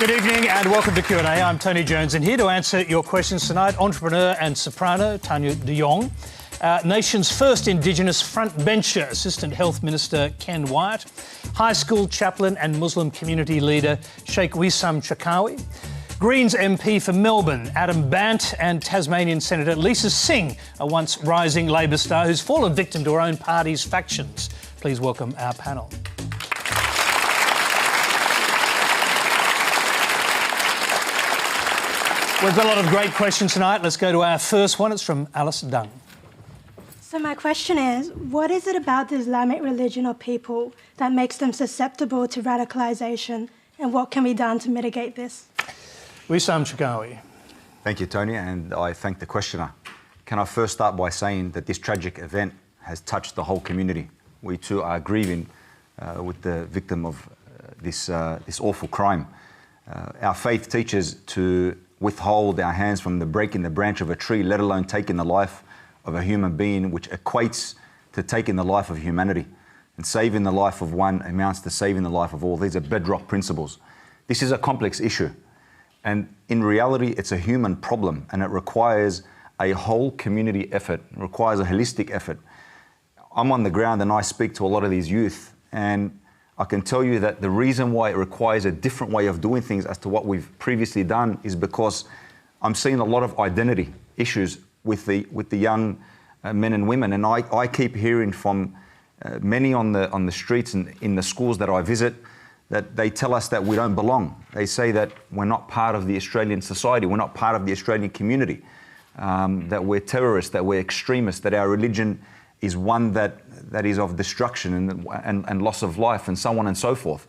Good evening and welcome to Q&A. I'm Tony Jones and here to answer your questions tonight, entrepreneur and soprano Tanya de Jong, nation's first Indigenous frontbencher, Assistant Health Minister Ken Wyatt, high school chaplain and Muslim community leader Sheikh Wesam Charkawi, Greens MP for Melbourne Adam Bant, and Tasmanian Senator Lisa Singh, a once rising Labor star who's fallen victim to her own party's factions. Please welcome our panel. We've got a lot of great questions tonight. Let's go to our first one. It's from Alice Dung. So my question is, what is it about the Islamic religion or people that makes them susceptible to radicalisation, and what can be done to mitigate this? Wesam Charkawi. Thank you, Tony, and I thank the questioner. Can I first start by saying that this tragic event has touched the whole community. We too are grieving with the victim of this awful crime. Our faith teaches to withhold our hands from breaking the branch of a tree, let alone taking the life of a human being, which equates to taking the life of humanity. And saving the life of one amounts to saving the life of all. These are bedrock principles. This is a complex issue. And in reality, it's a human problem, and it requires a whole community effort. It requires a holistic effort. I'm on the ground and I speak to a lot of these youth, and I can tell you that the reason why it requires a different way of doing things as to what we've previously done is because I'm seeing a lot of identity issues with the young men and women, and I keep hearing from many on the streets and in the schools that I visit that they tell us that we don't belong. They say that we're not part of the Australian society, we're not part of the Australian community, that we're terrorists, that we're extremists, that our religion is one that is of destruction and loss of life and so on and so forth.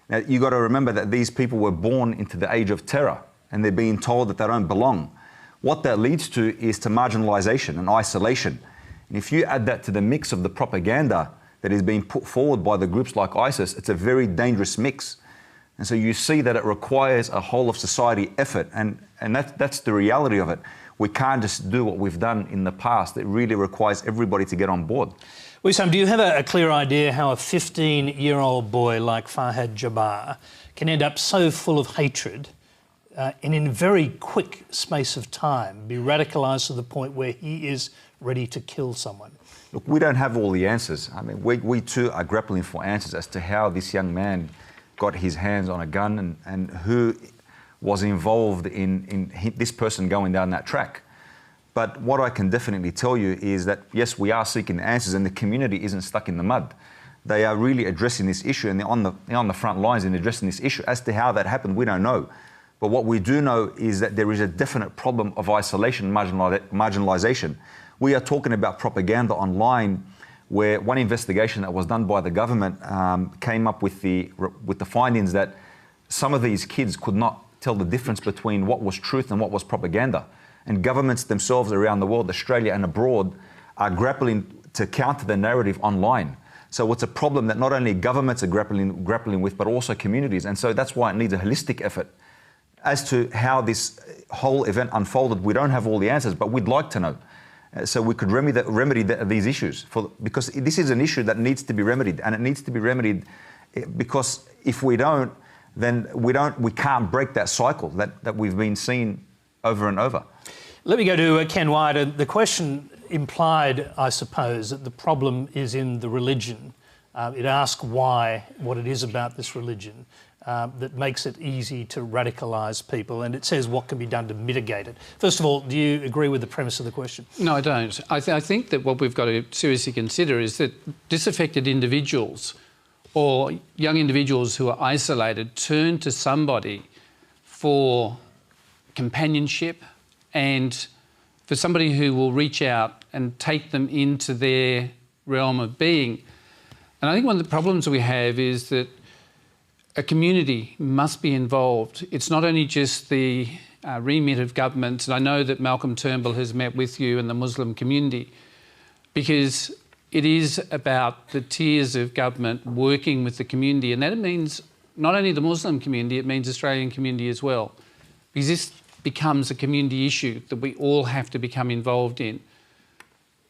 Now, you've got to remember that these people were born into the age of terror and they're being told that they don't belong. What that leads to is to marginalisation and isolation. And if you add that to the mix of the propaganda that is being put forward by the groups like ISIS, it's a very dangerous mix. And so you see that it requires a whole of society effort, and that's the reality of it. We can't just do what we've done in the past. It really requires everybody to get on board. Wesam, do you have a clear idea how a 15-year-old boy like Fahad Jabbar can end up so full of hatred and in a very quick space of time be radicalised to the point where he is ready to kill someone? Look, we don't have all the answers. I mean, we too are grappling for answers as to how this young man got his hands on a gun and who was involved in this person going down that track. But what I can definitely tell you is that, yes, we are seeking the answers, and the community isn't stuck in the mud. They are really addressing this issue, and they're on the front lines in addressing this issue. As to how that happened, we don't know. But what we do know is that there is a definite problem of isolation, marginalisation. We are talking about propaganda online, where one investigation that was done by the government came up with the findings that some of these kids could not tell the difference between what was truth and what was propaganda. And governments themselves around the world, Australia and abroad, are grappling to counter the narrative online. So it's a problem that not only governments are grappling with, but also communities. And so that's why it needs a holistic effort. As to how this whole event unfolded, we don't have all the answers, but we'd like to know. So we could remedy these issues, because this is an issue that needs to be remedied, and it needs to be remedied because if we don't, then we can't break that cycle that we've been seeing over and over. Let me go to Ken Wyatt. The question implied, I suppose, that the problem is in the religion. It asks why, what it is about this religion that makes it easy to radicalise people, and it says what can be done to mitigate it. First of all, do you agree with the premise of the question? No, I don't. I think that what we've got to seriously consider is that disaffected individuals or young individuals who are isolated turn to somebody for companionship and for somebody who will reach out and take them into their realm of being. And I think one of the problems we have is that a community must be involved. It's not only just the remit of government, and I know that Malcolm Turnbull has met with you and the Muslim community, because it is about the tiers of government working with the community, and that means not only the Muslim community, it means Australian community as well, because this becomes a community issue that we all have to become involved in.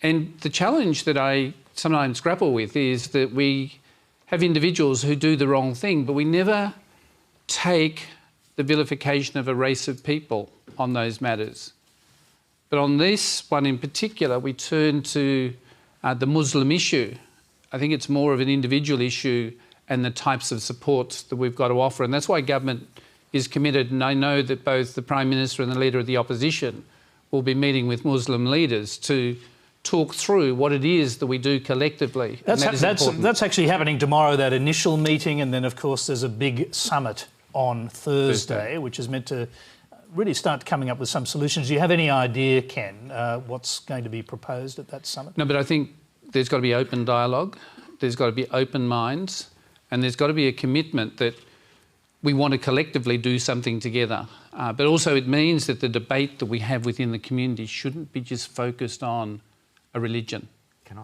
And the challenge that I sometimes grapple with is that we have individuals who do the wrong thing, but we never take the vilification of a race of people on those matters. But on this one in particular, we turn to the Muslim issue. I think it's more of an individual issue and the types of supports that we've got to offer. And that's why government is committed, and I know that both the Prime Minister and the Leader of the Opposition will be meeting with Muslim leaders to talk through what it is that we do collectively. That's actually happening tomorrow, that initial meeting, and then of course there's a big summit on Thursday, which is meant to really start coming up with some solutions. Do you have any idea, Ken, what's going to be proposed at that summit? No, but I think there's got to be open dialogue, there's got to be open minds, and there's got to be a commitment that we want to collectively do something together. But also it means that the debate that we have within the community shouldn't be just focused on a religion. Can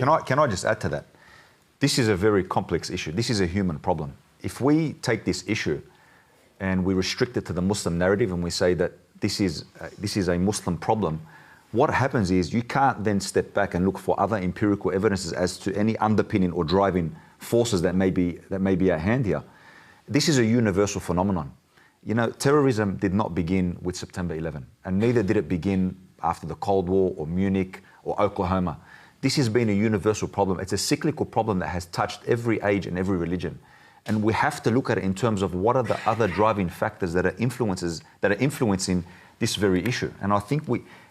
I just add to that? This is a very complex issue. This is a human problem. If we take this issue and we restrict it to the Muslim narrative and we say that this is a Muslim problem, what happens is you can't then step back and look for other empirical evidences as to any underpinning or driving forces that may be at hand here. This is a universal phenomenon. You know, terrorism did not begin with September 11, and neither did it begin after the Cold War or Munich or Oklahoma. This has been a universal problem. It's a cyclical problem that has touched every age and every religion. And we have to look at it in terms of what are the other driving factors that are influencing this very issue. And I think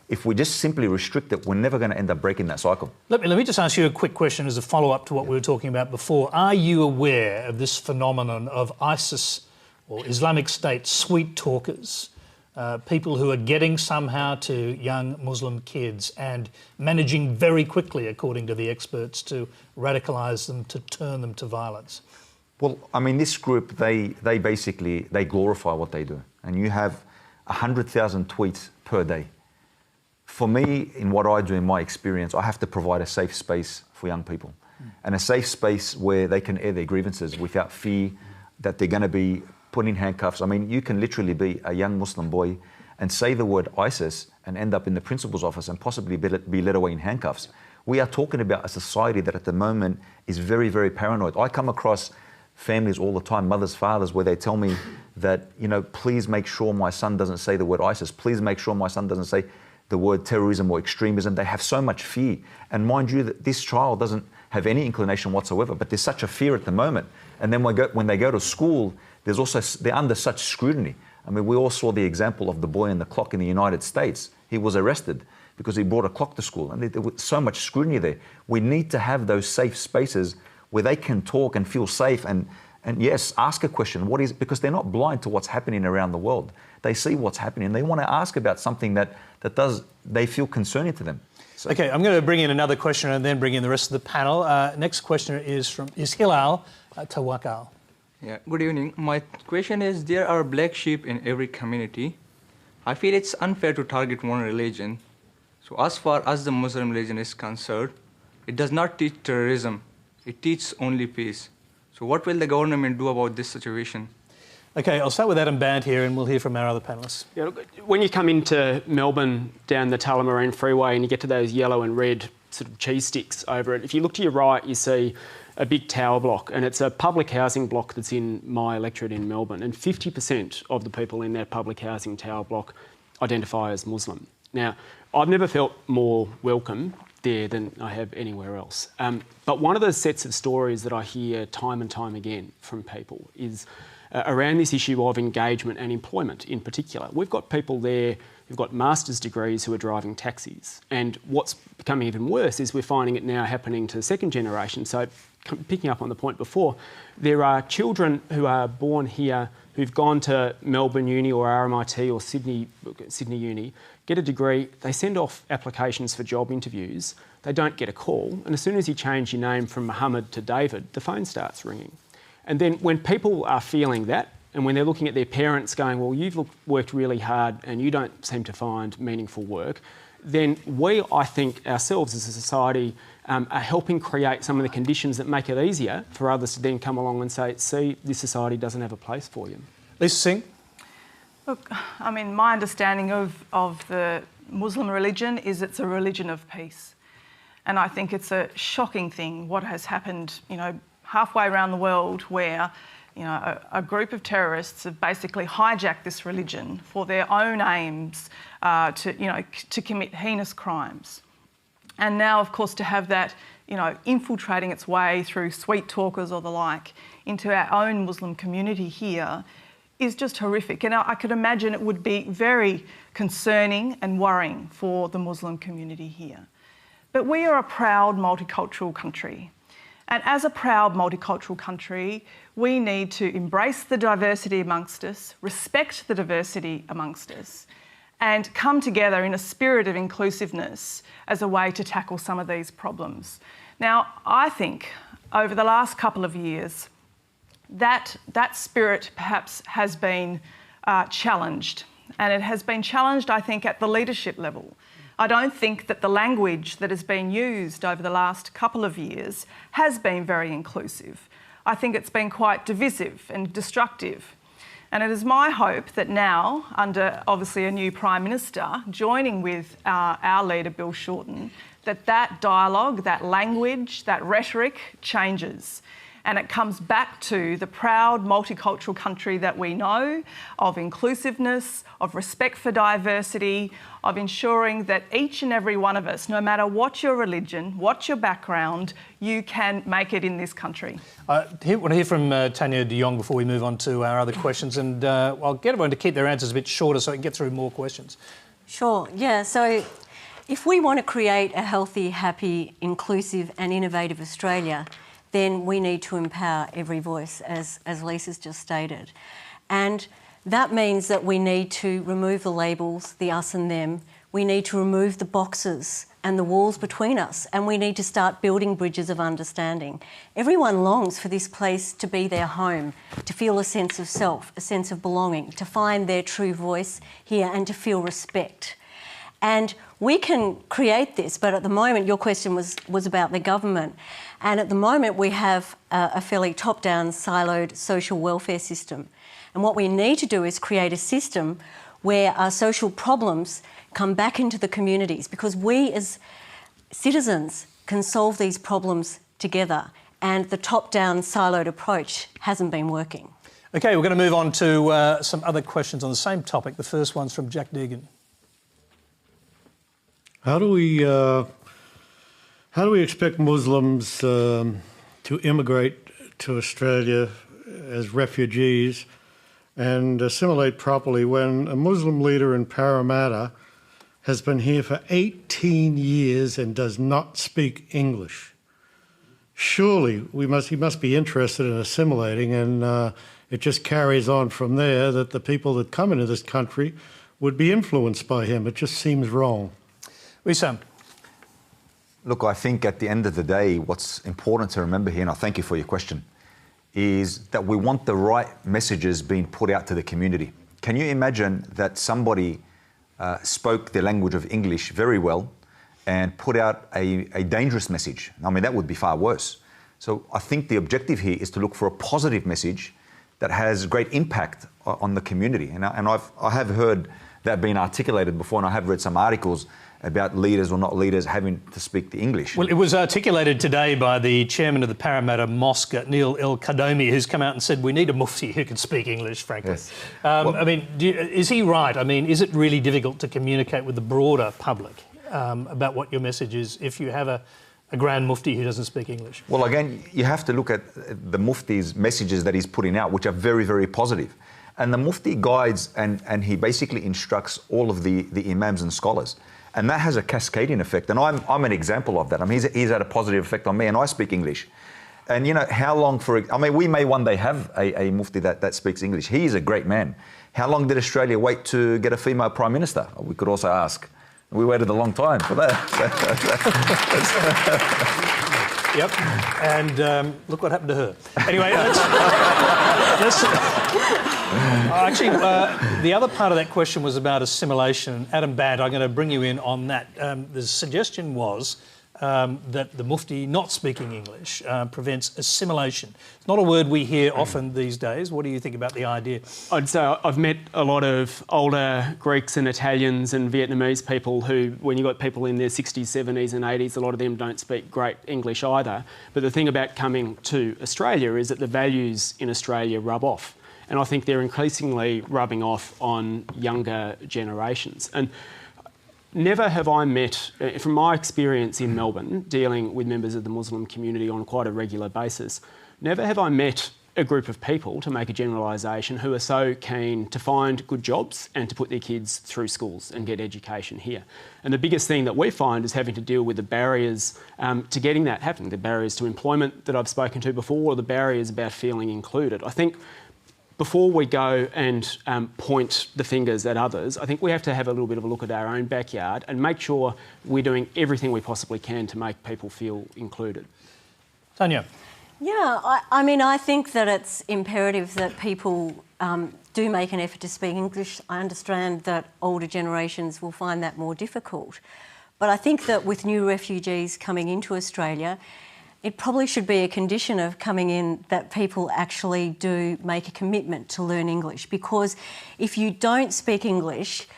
if we just simply restrict it, we're never going to end up breaking that cycle. Let me just ask you a quick question as a follow-up to what we were talking about before. Are you aware of this phenomenon of ISIS or Islamic State sweet talkers, people who are getting somehow to young Muslim kids and managing very quickly, according to the experts, to radicalise them, to turn them to violence? Well, I mean, this group, they glorify what they do. And you have 100,000 tweets per day. For me, in what I do, in my experience, I have to provide a safe space for young people. And a safe space where they can air their grievances without fear that they're going to be put in handcuffs. I mean, you can literally be a young Muslim boy and say the word ISIS and end up in the principal's office and possibly be led away in handcuffs. We are talking about a society that at the moment is very, very paranoid. I come across families all the time, mothers, fathers, where they tell me that, you know, please make sure my son doesn't say the word ISIS. Please make sure my son doesn't say the word terrorism or extremism. They have so much fear. And mind you, that this child doesn't have any inclination whatsoever, but there's such a fear at the moment. And then when they go to school, they're under such scrutiny. I mean, we all saw the example of the boy and the clock in the United States. He was arrested because he brought a clock to school, and there was so much scrutiny there. We need to have those safe spaces where they can talk and feel safe and yes, ask a question. What is, because they're not blind to what's happening around the world. They see what's happening. They want to ask about something that they feel concerning to them. So. Okay, I'm going to bring in another questioner and then bring in the rest of the panel. Next questioner is Hilal Tawakal. Yeah, good evening. My question is, there are black sheep in every community. I feel it's unfair to target one religion. So as far as the Muslim religion is concerned, it does not teach terrorism. It teaches only peace. So what will the government do about this situation? Okay, I'll start with Adam Band here and we'll hear from our other panellists. Yeah, look, when you come into Melbourne down the Tullamarine Freeway and you get to those yellow and red sort of cheese sticks over it, if you look to your right, you see a big tower block, and it's a public housing block that's in my electorate in Melbourne, and 50% of the people in that public housing tower block identify as Muslim. Now, I've never felt more welcome there than I have anywhere else. But one of the sets of stories that I hear time and time again from people is around this issue of engagement and employment in particular. We've got people there who've got master's degrees who are driving taxis. And what's becoming even worse is we're finding it now happening to the second generation. So picking up on the point before, there are children who are born here who've gone to Melbourne Uni or RMIT or Sydney Uni, get a degree, they send off applications for job interviews, they don't get a call, and as soon as you change your name from Mohammed to David, the phone starts ringing. And then when people are feeling that, and when they're looking at their parents going, well, you've worked really hard and you don't seem to find meaningful work, then we, I think, ourselves as a society are helping create some of the conditions that make it easier for others to then come along and say, see, this society doesn't have a place for you. Lisa Singh? Look, I mean, my understanding of the Muslim religion is it's a religion of peace. And I think it's a shocking thing what has happened, you know, halfway around the world where a group of terrorists have basically hijacked this religion for their own aims to commit heinous crimes. And now, of course, to have that, infiltrating its way through sweet talkers or the like into our own Muslim community here is just horrific. And I could imagine it would be very concerning and worrying for the Muslim community here. But we are a proud multicultural country. And as a proud multicultural country, we need to embrace the diversity amongst us, respect the diversity amongst us, and come together in a spirit of inclusiveness as a way to tackle some of these problems. Now, I think over the last couple of years, that spirit perhaps has been challenged. And it has been challenged, I think, at the leadership level. I don't think that the language that has been used over the last couple of years has been very inclusive. I think it's been quite divisive and destructive. And it is my hope that now, under obviously a new Prime Minister, joining with our leader, Bill Shorten, that dialogue, that language, that rhetoric changes. And it comes back to the proud multicultural country that we know, of inclusiveness, of respect for diversity, of ensuring that each and every one of us, no matter what your religion, what your background, you can make it in this country. I want to hear from Tanya de Jong before we move on to our other questions, and I'll get everyone to keep their answers a bit shorter so I can get through more questions. Sure, yeah. So if we want to create a healthy, happy, inclusive and innovative Australia, then we need to empower every voice, as Lisa's just stated. And that means that we need to remove the labels, the us and them. We need to remove the boxes and the walls between us, and we need to start building bridges of understanding. Everyone longs for this place to be their home, to feel a sense of self, a sense of belonging, to find their true voice here and to feel respect. And we can create this, but at the moment, your question was about the government. And at the moment, we have a fairly top-down, siloed social welfare system. And what we need to do is create a system where our social problems come back into the communities, because we as citizens can solve these problems together. And the top-down, siloed approach hasn't been working. OK, we're going to move on to some other questions on the same topic. The first one's from Jack Deegan. How do we expect Muslims to immigrate to Australia as refugees and assimilate properly when a Muslim leader in Parramatta has been here for 18 years and does not speak English? Surely he must be interested in assimilating, and it just carries on from there that the people that come into this country would be influenced by him. It just seems wrong. Wesam. Look, I think at the end of the day, what's important to remember here, and I thank you for your question, is that we want the right messages being put out to the community. Can you imagine that somebody spoke the language of English very well and put out a dangerous message? I mean, that would be far worse. So I think the objective here is to look for a positive message that has great impact on the community. And I have heard that being articulated before, and I have read some articles about leaders or not leaders having to speak the English. Well, it was articulated today by the chairman of the Parramatta Mosque, Neil El Kadomi, who's come out and said we need a mufti who can speak English, frankly. Yes. I mean, is he right? I mean, is it really difficult to communicate with the broader public about what your message is if you have a Grand Mufti who doesn't speak English? Well, again, you have to look at the Mufti's messages that he's putting out, which are very, very positive. And the Mufti guides and he basically instructs all of the imams and scholars. And that has a cascading effect. And I'm an example of that. I mean, he's had a positive effect on me, and I speak English. And, you know, how long we may one day have a Mufti that speaks English. He is a great man. How long did Australia wait to get a female Prime Minister? We could also ask. We waited a long time for that. Yep. And look what happened to her. Anyway, actually, the other part of that question was about assimilation. Adam Badd, I'm going to bring you in on that. The suggestion was that the Mufti not speaking English prevents assimilation. It's not a word we hear often these days. What do you think about the idea? I'd say I've met a lot of older Greeks and Italians and Vietnamese people who, when you've got people in their 60s, 70s and 80s, a lot of them don't speak great English either. But the thing about coming to Australia is that the values in Australia rub off. And I think they're increasingly rubbing off on younger generations. And never have I met, from my experience in Melbourne, dealing with members of the Muslim community on quite a regular basis, never have I met a group of people, to make a generalisation, who are so keen to find good jobs and to put their kids through schools and get education here. And the biggest thing that we find is having to deal with the barriers to getting that happening, the barriers to employment that I've spoken to before, or the barriers about feeling included. I think before we go and point the fingers at others, I think we have to have a little bit of a look at our own backyard and make sure we're doing everything we possibly can to make people feel included. Tanya. Yeah, I mean, I think that it's imperative that people do make an effort to speak English. I understand that older generations will find that more difficult. But I think that with new refugees coming into Australia, it probably should be a condition of coming in that people actually do make a commitment to learn English, because if you don't speak English,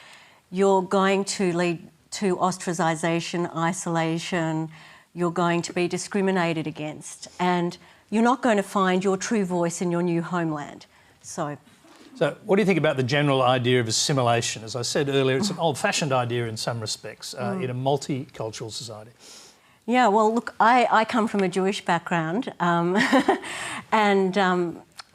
you're going to lead to ostracisation, isolation, you're going to be discriminated against, and you're not going to find your true voice in your new homeland. So what do you think about the general idea of assimilation? As I said earlier, it's an old-fashioned idea in some respects in a multicultural society. Yeah, well, look, I come from a Jewish background and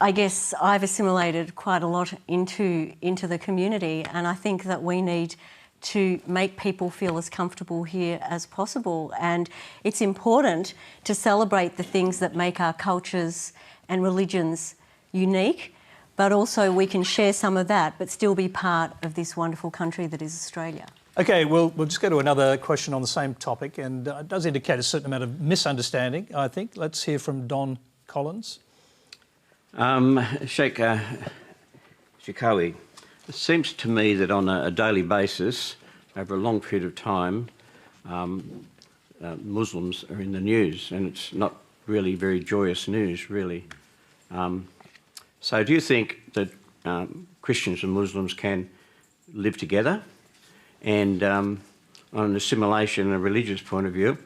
I guess I've assimilated quite a lot into the community, and I think that we need to make people feel as comfortable here as possible. And it's important to celebrate the things that make our cultures and religions unique, but also we can share some of that but still be part of this wonderful country that is Australia. OK, we'll just go to another question on the same topic, and it does indicate a certain amount of misunderstanding, I think. Let's hear from Don Collins. Sheikh Charkawi, it seems to me that on a daily basis, over a long period of time, Muslims are in the news, and it's not really very joyous news, really. So do you think that Christians and Muslims can live together? And on an assimilation and a religious point of view,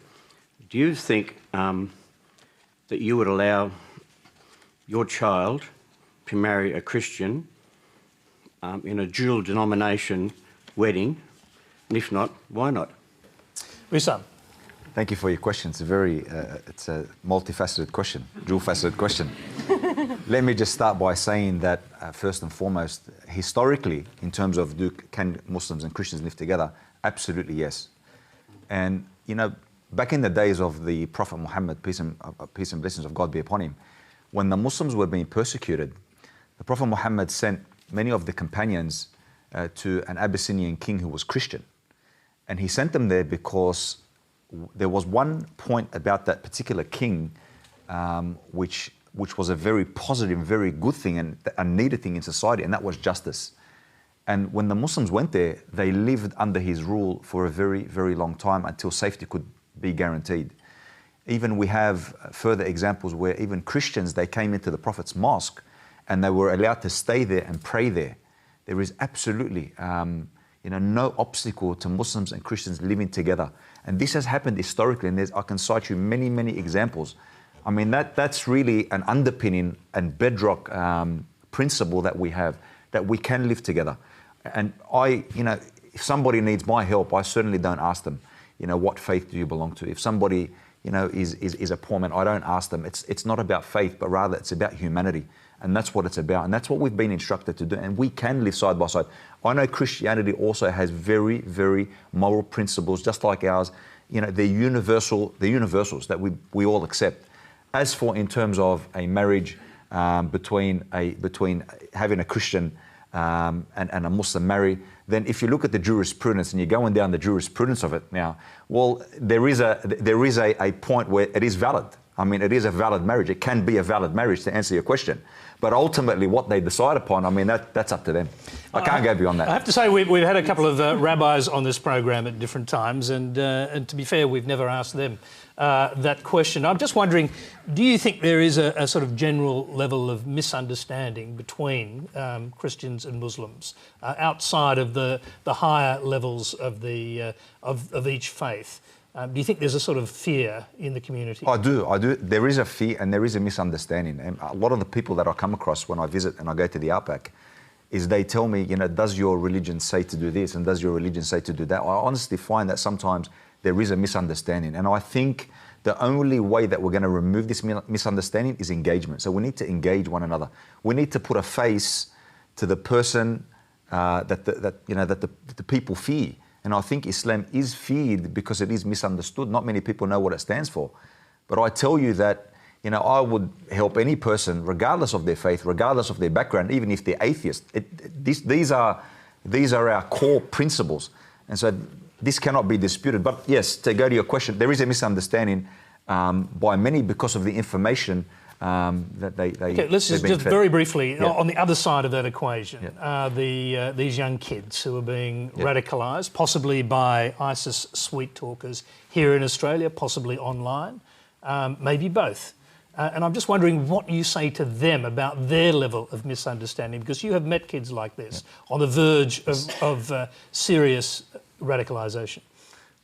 do you think that you would allow your child to marry a Christian in a dual denomination wedding? And if not, why not? Wesam. Thank you for your question. It's it's a multifaceted question, dual-faceted question. Let me just start by saying that, first and foremost, historically, in terms of can Muslims and Christians live together, absolutely yes. And, you know, back in the days of the Prophet Muhammad, peace and blessings of God be upon him, when the Muslims were being persecuted, the Prophet Muhammad sent many of the companions to an Abyssinian king who was Christian. And he sent them there because there was one point about that particular king which was a very positive, very good thing and a needed thing in society, and that was justice. And when the Muslims went there, they lived under his rule for a very, very long time until safety could be guaranteed. Even we have further examples where even Christians, they came into the Prophet's mosque and they were allowed to stay there and pray there. There is absolutely no obstacle to Muslims and Christians living together. And this has happened historically, and I can cite you many, many examples. I mean, that's really an underpinning and bedrock principle that we have, that we can live together. And if somebody needs my help, I certainly don't ask them, what faith do you belong to? If somebody, is a poor man, I don't ask them. It's not about faith, but rather it's about humanity. And that's what it's about. And that's what we've been instructed to do. And we can live side by side. I know Christianity also has very, very moral principles, just like ours. They're universals that we all accept. As for in terms of a marriage between having a Christian and a Muslim marry, then if you look at the jurisprudence and you're going down the jurisprudence of it now, well, there is a point where it is valid. I mean, it is a valid marriage. It can be a valid marriage, to answer your question. But ultimately, what they decide upon, I mean, that's up to them. I can't go beyond that. I have to say, we've had a couple of rabbis on this program at different times, and to be fair, we've never asked them that question. I'm just wondering, do you think there is a sort of general level of misunderstanding between Christians and Muslims outside of the higher levels of each faith? Do you think there's a sort of fear in the community? I do. There is a fear and there is a misunderstanding. And a lot of the people that I come across when I visit and I go to the outback is they tell me, you know, does your religion say to do this and does your religion say to do that? I honestly find that sometimes there is a misunderstanding. And I think the only way that we're going to remove this misunderstanding is engagement. So we need to engage one another. We need to put a face to the person that the people fear. And I think Islam is feared because it is misunderstood. Not many people know what it stands for. But I tell you that, you know, I would help any person, regardless of their faith, regardless of their background, even if they're atheist. These are our core principles. And so this cannot be disputed. But yes, to go to your question, there is a misunderstanding by many because of the information that they okay, let's just very briefly, on the other side of that equation, these young kids who are being radicalised, possibly by ISIS sweet talkers here in Australia, possibly online, maybe both. And I'm just wondering what you say to them about their level of misunderstanding, because you have met kids like this on the verge of serious radicalisation.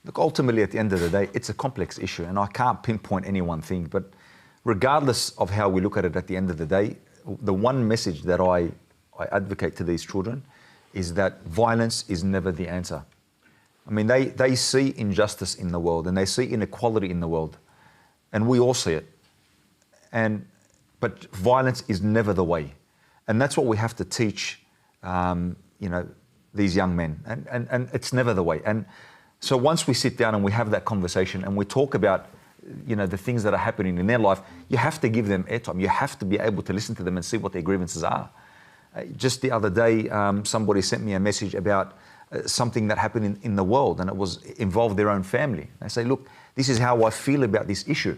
Look, ultimately, at the end of the day, it's a complex issue, and I can't pinpoint any one thing, but regardless of how we look at it at the end of the day, the one message that I advocate to these children is that violence is never the answer. I mean, they see injustice in the world and they see inequality in the world, and we all see it. But violence is never the way. And that's what we have to teach, you know, these young men. And it's never the way. And so once we sit down and we have that conversation and we talk about, you know, the things that are happening in their life, you have to give them airtime. You have to be able to listen to them and see what their grievances are. Just the other day, somebody sent me a message about something that happened in the world, and it involved their own family. They say, look, this is how I feel about this issue.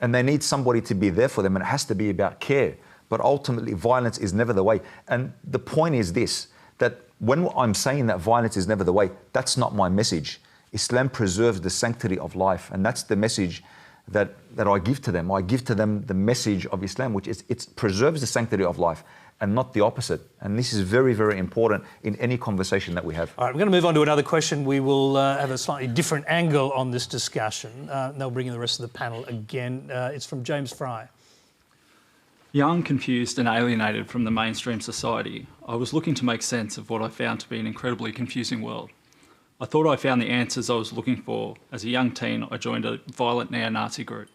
And they need somebody to be there for them, and it has to be about care. But ultimately, violence is never the way. And the point is this, that when I'm saying that violence is never the way, that's not my message. Islam preserves the sanctity of life, and that's the message that I give to them. I give to them the message of Islam, which is it preserves the sanctity of life and not the opposite. And this is very, very important in any conversation that we have. All right, we're going to move on to another question. We will have a slightly different angle on this discussion. They'll bring in the rest of the panel again. It's from James Fry. Young, confused and alienated from the mainstream society, I was looking to make sense of what I found to be an incredibly confusing world. I thought I found the answers I was looking for. As a young teen, I joined a violent neo-Nazi group.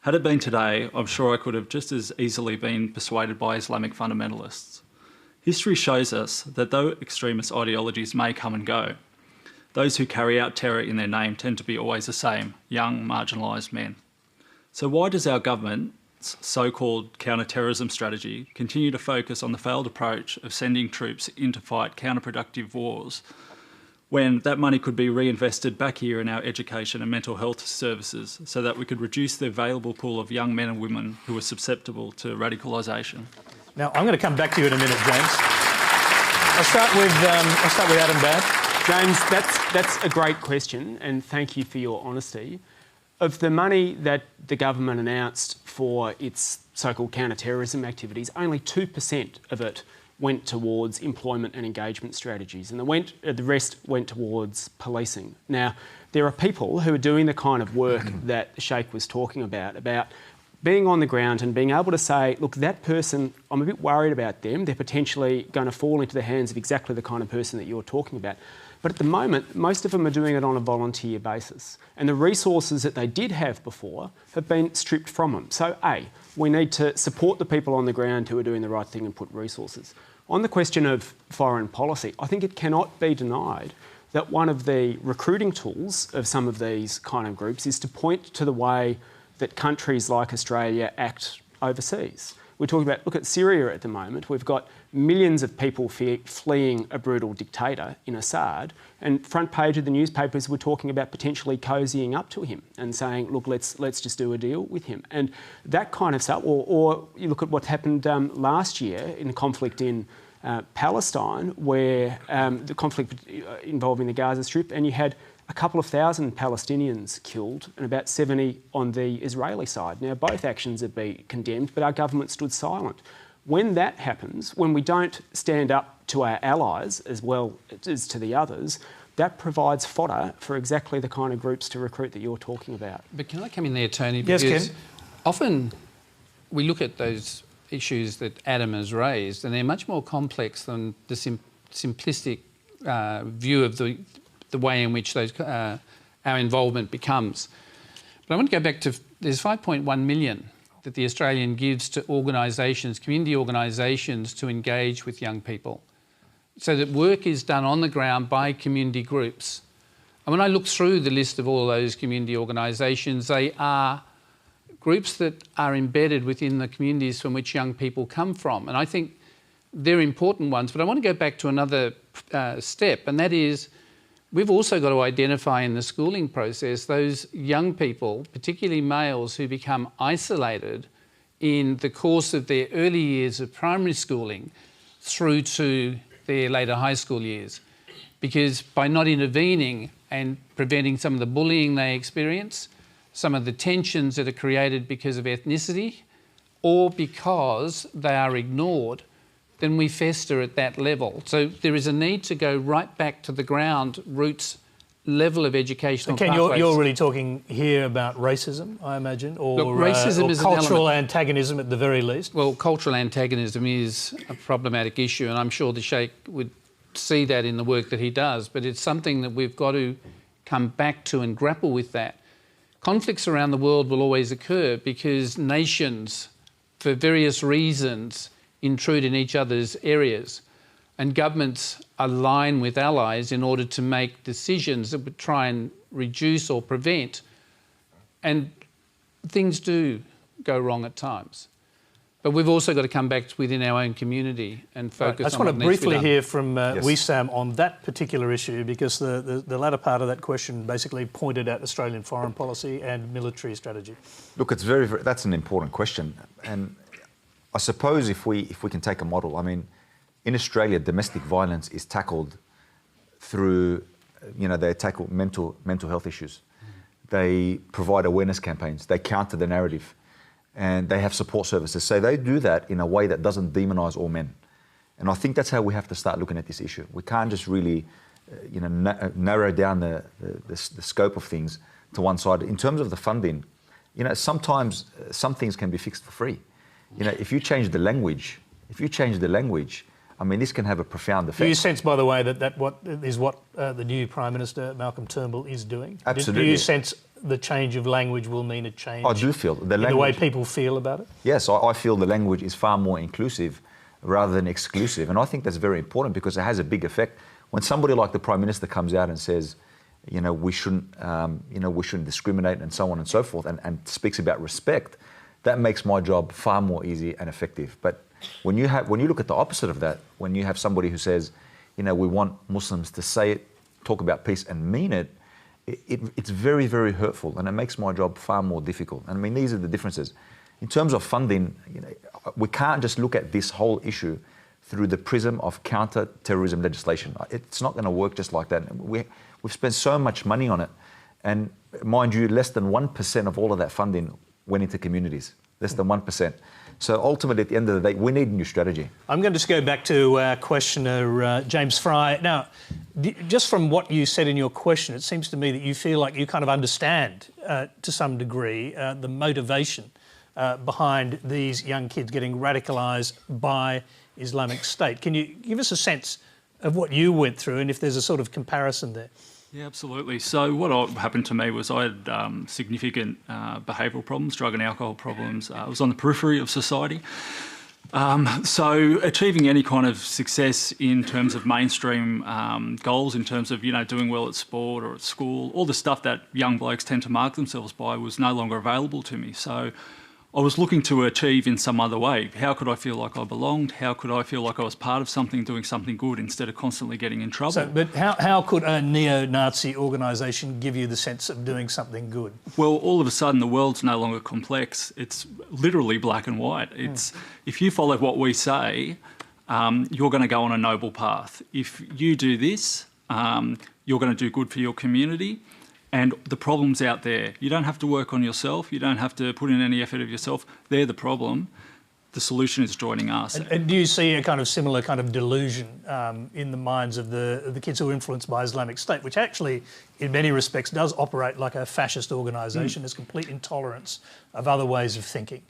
Had it been today, I'm sure I could have just as easily been persuaded by Islamic fundamentalists. History shows us that though extremist ideologies may come and go, those who carry out terror in their name tend to be always the same, young, marginalised men. So why does our government's so-called counter-terrorism strategy continue to focus on the failed approach of sending troops in to fight counterproductive wars, when that money could be reinvested back here in our education and mental health services so that we could reduce the available pool of young men and women who are susceptible to radicalisation? Now, I'm going to come back to you in a minute, James. I'll start with Adam Babb. James, that's a great question, and thank you for your honesty. Of the money that the government announced for its so-called counter-terrorism activities, only 2% of it went towards employment and engagement strategies, and the rest went towards policing. Now, there are people who are doing the kind of work that Sheikh was talking about being on the ground and being able to say, look, that person, I'm a bit worried about them. They're potentially going to fall into the hands of exactly the kind of person that you're talking about. But at the moment, most of them are doing it on a volunteer basis. And the resources that they did have before have been stripped from them. So, A, we need to support the people on the ground who are doing the right thing and put resources. On the question of foreign policy, I think it cannot be denied that one of the recruiting tools of some of these kind of groups is to point to the way that countries like Australia act overseas. We're talking about, look at Syria at the moment. We've got millions of people fleeing a brutal dictator in Assad, and front page of the newspapers were talking about potentially cozying up to him and saying, look, let's just do a deal with him. And that kind of stuff, or you look at what happened last year in the conflict in Palestine, where the conflict involving the Gaza Strip, and you had a couple of thousand Palestinians killed and about 70 on the Israeli side. Now, both actions have been condemned, but our government stood silent. When that happens, when we don't stand up to our allies as well as to the others, that provides fodder for exactly the kind of groups to recruit that you're talking about. But can I come in there, Tony? Yes, Because Ken. often we look at those issues that Adam has raised, and they're much more complex than the simplistic view of the way in which those, our involvement becomes. But I want to go back to, there's 5.1 million that the Australian gives to organisations, community organisations, to engage with young people, so that work is done on the ground by community groups. And when I look through the list of all those community organisations, they are groups that are embedded within the communities from which young people come from. And I think they're important ones. But I want to go back to another step, and that is, we've also got to identify in the schooling process those young people, particularly males, who become isolated in the course of their early years of primary schooling through to their later high school years. Because by not intervening and preventing some of the bullying they experience, some of the tensions that are created because of ethnicity, or because they are ignored, then we fester at that level. So there is a need to go right back to the ground roots level of educational Ken, pathways. you're really talking here about racism, I imagine, or, Look, racism or is an cultural element. antagonism at the very least. Well, cultural antagonism is a problematic issue, and I'm sure the Sheikh would see that in the work that he does, but it's something that we've got to come back to and grapple with that. Conflicts around the world will always occur because nations, for various reasons, intrude in each other's areas, and governments align with allies in order to make decisions that would try and reduce or prevent, and things do go wrong at times. But we've also got to come back within our own community and focus on what needs to be done. I just want to briefly hear from Wesam on that particular issue, because the latter part of that question basically pointed at Australian foreign policy and military strategy. Look, it's very, that's an important question, and I suppose if we can take a model, I mean, in Australia, domestic violence is tackled through, they tackle mental health issues. They provide awareness campaigns. They counter the narrative, and they have support services. So they do that in a way that doesn't demonise all men. And I think that's how we have to start looking at this issue. We can't just really, narrow down the scope of things to one side. In terms of the funding, sometimes some things can be fixed for free. If you change the language, I mean, this can have a profound effect. Do you sense, by the way, that what the new Prime Minister, Malcolm Turnbull, is doing? Absolutely. Do you sense the change of language will mean a change? I do feel the language, in the way people feel about it? Yes, I feel the language is far more inclusive rather than exclusive, and I think that's very important because it has a big effect. When somebody like the Prime Minister comes out and says, we shouldn't discriminate and so on and so forth, and speaks about respect, that makes my job far more easy and effective. But when you look at the opposite of that, when you have somebody who says, we want Muslims to say it, talk about peace and mean it, it's very, very hurtful, and it makes my job far more difficult. And I mean, these are the differences. In terms of funding, we can't just look at this whole issue through the prism of counter-terrorism legislation. It's not going to work just like that. We've spent so much money on it, and mind you, less than 1% of all of that funding went into communities, less than 1%. So ultimately, at the end of the day, we need a new strategy. I'm going to just go back to questioner James Fry. Now, just from what you said in your question, it seems to me that you feel like you kind of understand, to some degree, the motivation behind these young kids getting radicalised by Islamic State. Can you give us a sense of what you went through and if there's a sort of comparison there? Yeah, absolutely. So what happened to me was I had significant behavioural problems, drug and alcohol problems. I was on the periphery of society. So achieving any kind of success in terms of mainstream goals, in terms of, doing well at sport or at school, all the stuff that young blokes tend to mark themselves by was no longer available to me. So I was looking to achieve in some other way. How could I feel like I belonged? How could I feel like I was part of something, doing something good, instead of constantly getting in trouble? So, but how could a neo-Nazi organisation give you the sense of doing something good? Well, all of a sudden the world's no longer complex. It's literally black and white. It's if you follow what we say, you're going to go on a noble path. If you do this, you're going to do good for your community. And the problem's out there. You don't have to work on yourself. You don't have to put in any effort of yourself. They're the problem. The solution is joining us. And do you see a kind of similar kind of delusion in the minds of the kids who are influenced by Islamic State, which actually, in many respects, does operate like a fascist organisation? There's complete intolerance of other ways of thinking.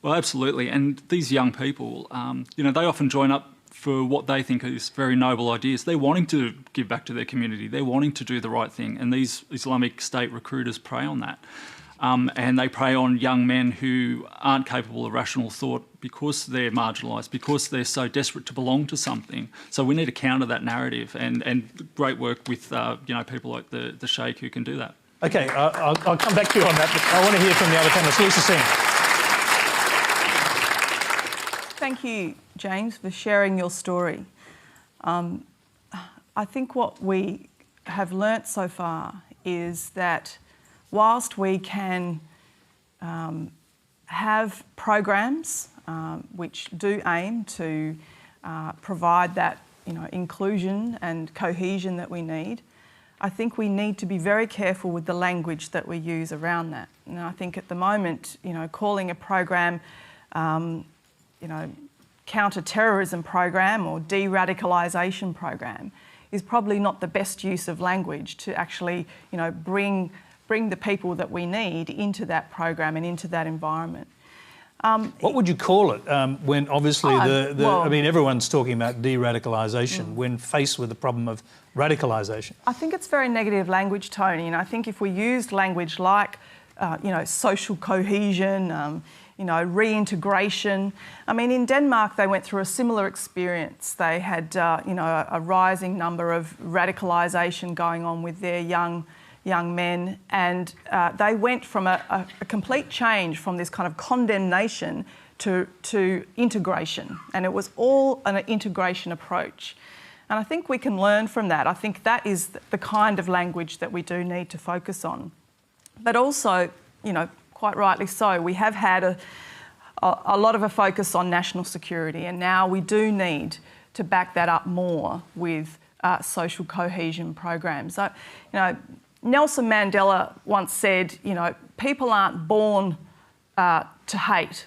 Well, absolutely. And these young people, you know, they often join up for what they think is very noble ideas. They're wanting to give back to their community. They're wanting to do the right thing. And these Islamic State recruiters prey on that. And they prey on young men who aren't capable of rational thought because they're marginalised, because they're so desperate to belong to something. So we need to counter that narrative, and great work with you know, people like the Sheikh who can do that. Okay, I'll come back to you on that, but I want to hear from the other panellists. Lisa Singh. Thank you, James, for sharing your story. I think what we have learnt so far is that whilst we can have programs which do aim to provide that, you know, inclusion and cohesion that we need, I think we need to be very careful with the language that we use around that. And I think at the moment, you know, calling a program you know, counter-terrorism program or de-radicalisation program is probably not the best use of language to actually, you know, bring the people that we need into that program and into that environment. What would you call it when obviously well, I mean, everyone's talking about de-radicalisation when faced with the problem of radicalisation? I think it's very negative language, Tony, and I think if we used language like, you know, social cohesion, you know, reintegration. I mean, in Denmark, they went through a similar experience. They had, you know, a rising number of radicalisation going on with their young men, and they went from a complete change from this kind of condemnation to integration, and it was all an integration approach. And I think we can learn from that. I think that is the kind of language that we do need to focus on. But also, you know, quite rightly so, we have had a lot of a focus on national security, and now we do need to back that up more with social cohesion programs. So, you know, Nelson Mandela once said, you know, people aren't born to hate,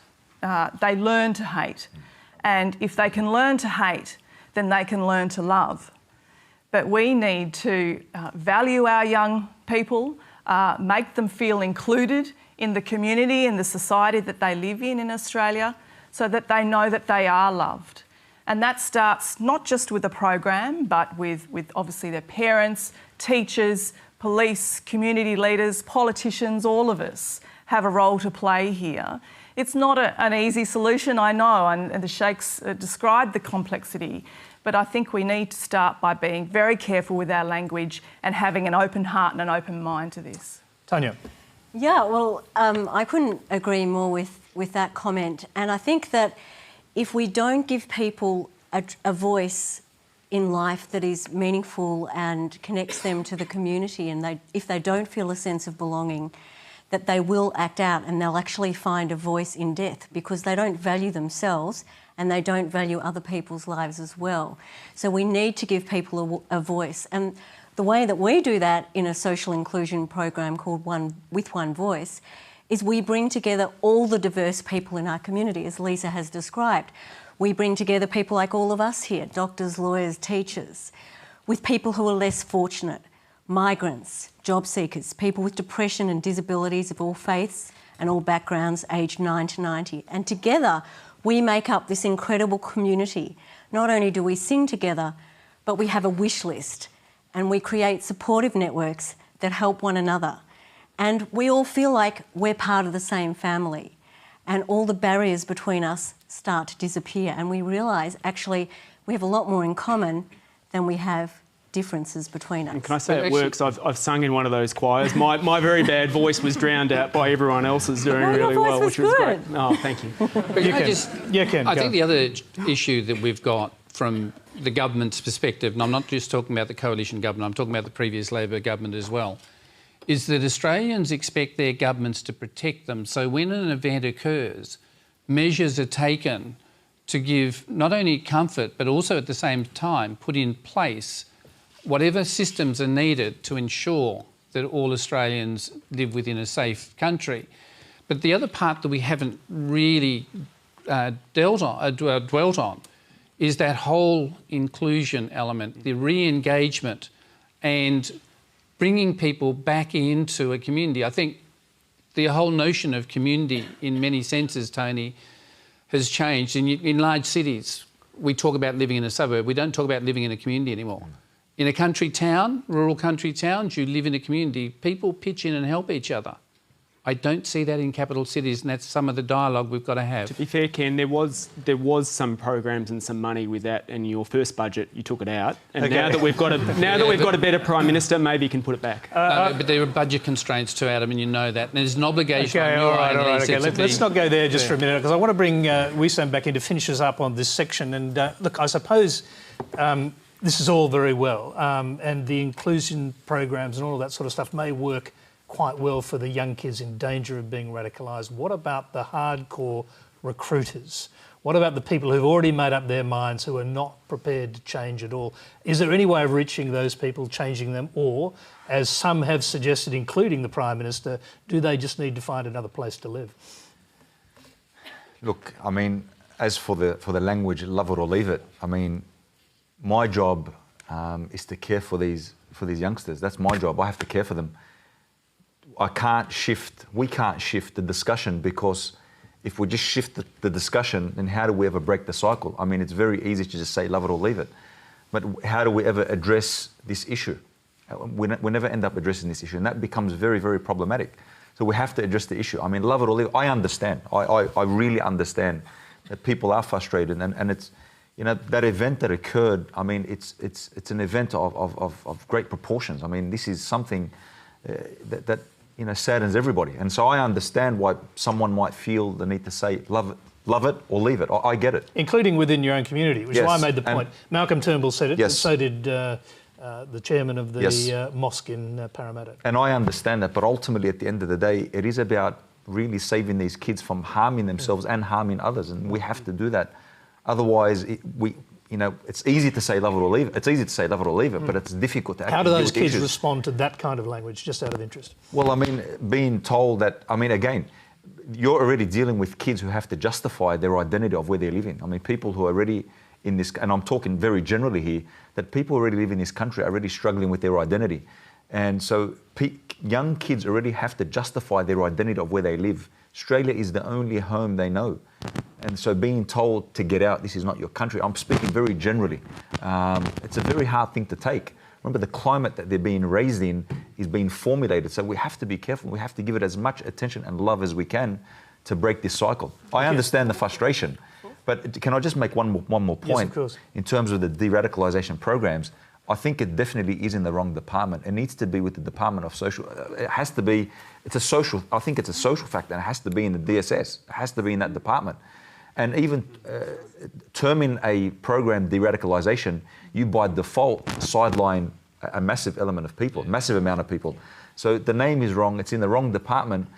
they learn to hate. And if they can learn to hate, then they can learn to love. But we need to value our young people, make them feel included in the community and the society that they live in Australia, so that they know that they are loved. And that starts not just with a program, but with obviously their parents, teachers, police, community leaders, politicians. All of us have a role to play here. It's not an easy solution, I know, and the Sheikh's described the complexity, but I think we need to start by being very careful with our language and having an open heart and an open mind to this. Tanya. Yeah, well, I couldn't agree more with that comment. And I think that if we don't give people a voice in life that is meaningful and connects them to the community, and if they don't feel a sense of belonging, that they will act out and they'll actually find a voice in death because they don't value themselves and they don't value other people's lives as well. So we need to give people a voice. And the way that we do that in a social inclusion program called With One Voice is we bring together all the diverse people in our community, as Lisa has described. We bring together people like all of us here, doctors, lawyers, teachers, with people who are less fortunate, migrants, job seekers, people with depression and disabilities of all faiths and all backgrounds, aged 9 to 90. And together we make up this incredible community. Not only do we sing together, but we have a wish list and we create supportive networks that help one another. And we all feel like we're part of the same family, and all the barriers between us start to disappear, and we realise actually we have a lot more in common than we have differences between us. And can I say it works? I've sung in one of those choirs. My very bad voice was drowned out by everyone else's doing really well, which was great. Oh, thank you. I think the other issue that we've got from the government's perspective, and I'm not just talking about the coalition government, I'm talking about the previous Labor government as well, is that Australians expect their governments to protect them. So when an event occurs, measures are taken to give not only comfort, but also at the same time put in place whatever systems are needed to ensure that all Australians live within a safe country. But the other part that we haven't really dwelt on is that whole inclusion element, the re-engagement and bringing people back into a community. I think the whole notion of community in many senses, Tony, has changed. In large cities, we talk about living in a suburb. We don't talk about living in a community anymore. In a country town, rural country towns, you live in a community. People pitch in and help each other. I don't see that in capital cities, and that's some of the dialogue we've got to have. To be fair, Ken, there was some programs and some money with that in your first budget. You took it out, and now that we've got a better Prime Minister, maybe you can put it back. No, but there are budget constraints too, Adam, and you know that. And there's an obligation. Okay, all right. Let's not go there just for a minute, because I want to bring Wesam back in to finish us up on this section. And look, I suppose this is all very well, and the inclusion programs and all of that sort of stuff may work quite well for the young kids in danger of being radicalised. What about the hardcore recruiters? What about the people who've already made up their minds, who are not prepared to change at all? Is there any way of reaching those people, changing them, or, as some have suggested, including the Prime Minister, do they just need to find another place to live? Look, I mean, as for the language, love it or leave it, I mean, my job is to care for these youngsters. That's my job. I have to care for them. We can't shift the discussion, because if we just shift the discussion, then how do we ever break the cycle? I mean, it's very easy to just say love it or leave it. But how do we ever address this issue? We never end up addressing this issue, and that becomes very, very problematic. So we have to address the issue. I mean, love it or leave it. I understand. I really understand that people are frustrated, and it's, you know, that event that occurred, I mean, it's an event of great proportions. I mean, this is something that you know, saddens everybody. And so I understand why someone might feel the need to say love it or leave it. I get it. Including within your own community, which is why I made the point. Malcolm Turnbull said it, yes. And so did the chairman of the mosque in Parramatta. And I understand that, but ultimately at the end of the day, it is about really saving these kids from harming themselves and harming others, and we have to do that. Otherwise, you know, it's easy to say love it or leave it. It's easy to say love it or leave it, but it's difficult to actually How do those deal with kids respond to that kind of language, just out of interest? Well, I mean, being told that, I mean, again, you're already dealing with kids who have to justify their identity of where they're living. I mean, people who are already in this, and I'm talking very generally here, that people who already live in this country are already struggling with their identity. And so young kids already have to justify their identity of where they live. Australia is the only home they know. And so being told to get out, this is not your country, I'm speaking very generally. It's a very hard thing to take. Remember, the climate that they're being raised in is being formulated. So we have to be careful. We have to give it as much attention and love as we can to break this cycle. I understand the frustration, but can I just make one more point? Yes, of course. In terms of the de-radicalisation programs, I think it definitely is in the wrong department. It needs to be with the Department of Social. It has to be. I think it's a social factor, and it has to be in the DSS. It has to be in that department. And even terming a program de-radicalisation, you by default sideline a massive element of people, massive amount of people. So the name is wrong. It's in the wrong department,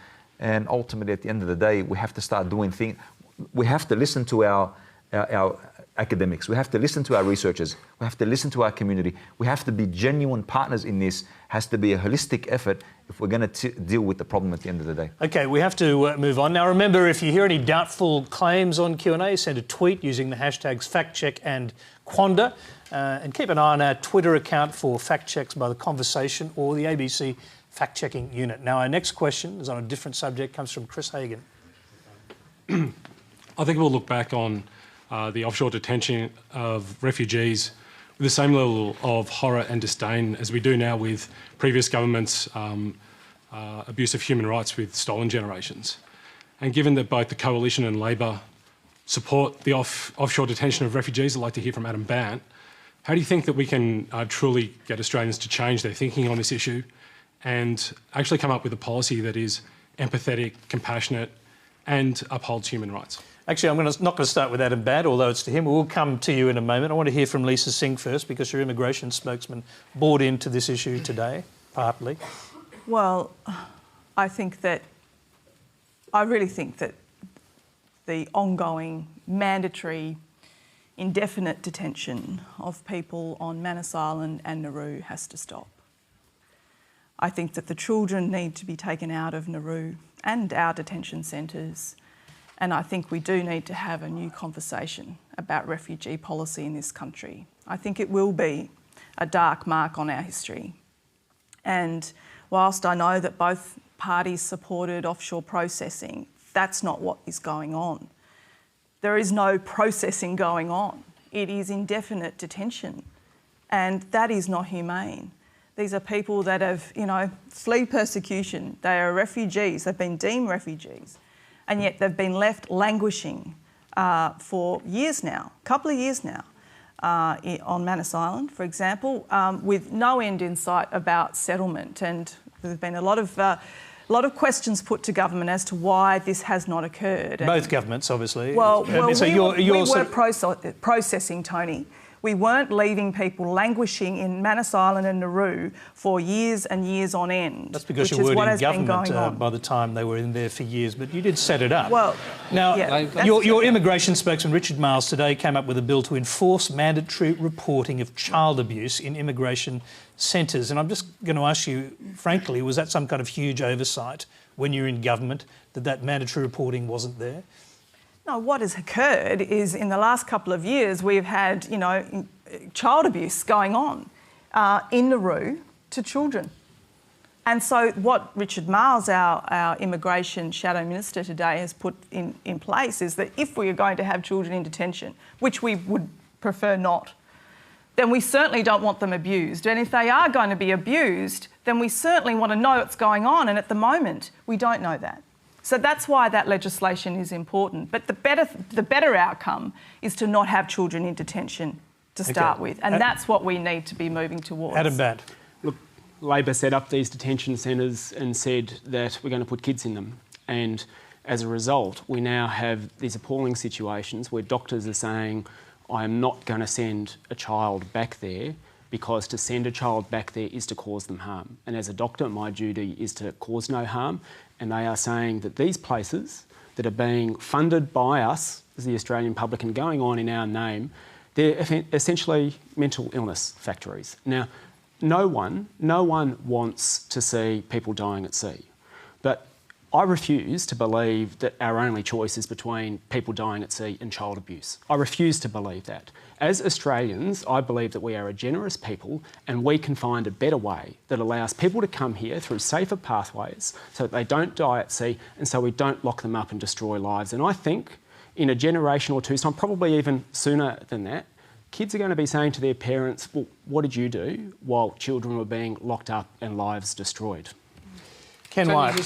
and ultimately, at the end of the day, we have to start doing things. We have to listen to our academics. We have to listen to our researchers. We have to listen to our community. We have to be genuine partners in this. It has to be a holistic effort if we're going to deal with the problem at the end of the day. OK, we have to move on. Now, remember, if you hear any doubtful claims on Q&A, send a tweet using the hashtags FactCheck and Quanda. And keep an eye on our Twitter account for fact checks by The Conversation or the ABC fact-checking unit. Now, our next question is on a different subject, comes from Chris Hagan. I think we'll look back on the offshore detention of refugees with the same level of horror and disdain as we do now with previous governments' abuse of human rights with stolen generations. And given that both the Coalition and Labor support the offshore detention of refugees, I'd like to hear from Adam Bant How do you think that we can truly get Australians to change their thinking on this issue and actually come up with a policy that is empathetic, compassionate and upholds human rights? Actually, I'm not going to start with Adam Badd, although it's to him. We'll come to you in a moment. I want to hear from Lisa Singh first, because your immigration spokesman bought into this issue today, partly. Well, I really think that the ongoing mandatory indefinite detention of people on Manus Island and Nauru has to stop. I think that the children need to be taken out of Nauru and our detention centres, and I think we do need to have a new conversation about refugee policy in this country. I think it will be a dark mark on our history. And whilst I know that both parties supported offshore processing, that's not what is going on. There is no processing going on. It is indefinite detention, and that is not humane. These are people that have, fled persecution. They are refugees. They've been deemed refugees, and yet they've been left languishing for years now, a couple of years now, on Manus Island, for example, with no end in sight about settlement. And there's been a lot of questions put to government as to why this has not occurred. Both governments, obviously. Well, so we were processing, Tony. We weren't leaving people languishing in Manus Island and Nauru for years and years on end. That's because you weren't in government by the time they were in there for years, but you did set it up. Well, now, yeah, your immigration spokesman, Richard Marles, today came up with a bill to enforce mandatory reporting of child abuse in immigration centres. And I'm just going to ask you, frankly, was that some kind of huge oversight when you were in government, that mandatory reporting wasn't there? No, what has occurred is in the last couple of years we've had, child abuse going on in Nauru to children. And so what Richard Marles, our immigration shadow minister today, has put in place is that if we are going to have children in detention, which we would prefer not, then we certainly don't want them abused. And if they are going to be abused, then we certainly want to know what's going on. And at the moment, we don't know that. So that's why that legislation is important. But the better outcome is to not have children in detention to start with. And that's what we need to be moving towards. Adam Badd. Look, Labor set up these detention centres and said that we're going to put kids in them. And as a result, we now have these appalling situations where doctors are saying, I am not going to send a child back there because to send a child back there is to cause them harm. And as a doctor, my duty is to cause no harm. And they are saying that these places that are being funded by us as the Australian public and going on in our name, they're essentially mental illness factories. Now, no one wants to see people dying at sea. But I refuse to believe that our only choice is between people dying at sea and child abuse. I refuse to believe that. As Australians, I believe that we are a generous people and we can find a better way that allows people to come here through safer pathways so that they don't die at sea and so we don't lock them up and destroy lives. And I think in a generation or two's time, probably even sooner than that, kids are going to be saying to their parents, well, what did you do while children were being locked up and lives destroyed? Ken Wyatt.